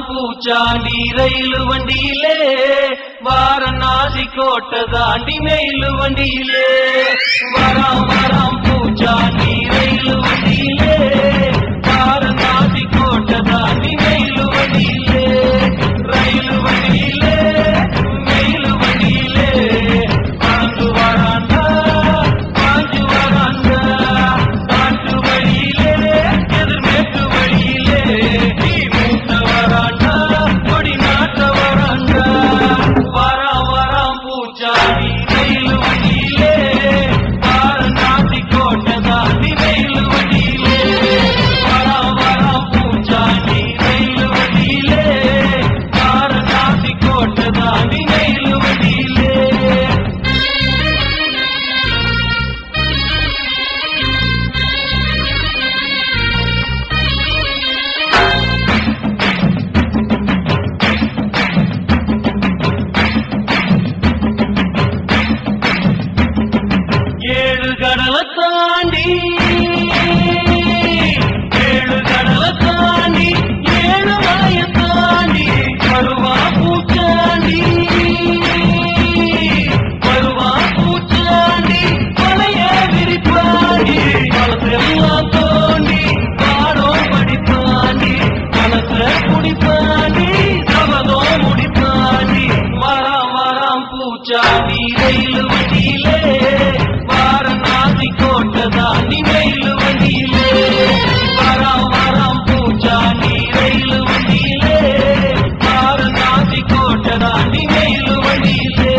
பூச்சாண்டி ரயிலு வண்டியிலே வாரணாசி கோட்டை தாண்டி மெயிலு வண்டியிலே வராம் பூச்சாண்டி ரயிலு வண்டியிலே வாரணாசி கோட்டை தாண்டி மெயிலு வண்டியிலே ரயிலு வண்டியிலே மெயிலு வண்டியிலே பாஞ்சு வராண்டா காட்டு வழியிலே எதிர்மேற்கு வழியிலே பூச்சாண்டி ரயிலு வண்டியிலே வாரணாசி கோட்டை தாண்டி மெயிலு வண்டியிலே வராம் பூச்சாண்டி ரயிலு வண்டியிலே வாரணாசி கோட்டை தாண்டி மெயிலு வண்டியிலே கடலை தாண்டி ஏழு கடலை தாண்டி ஏழு மலைய தாண்டி வருவா பூச்சாண்டி மலைய விரிப்பாண்டி மனசெல்லாம் தோண்டி பாடம் படிப்பாண்டி மனச குடிப்பாண்டி அவதோ முடிப்பாண்டி வராம் பூச்சாண்டி ரயிலு வண்டியிலே வாரணாசி கோட்டை தாண்டி மெயிலு வண்டியிலே வராம் பூச்சாண்டி ரயிலு வண்டியிலே வாரணாசி கோட்டை தாண்டி மெயிலு வண்டியிலே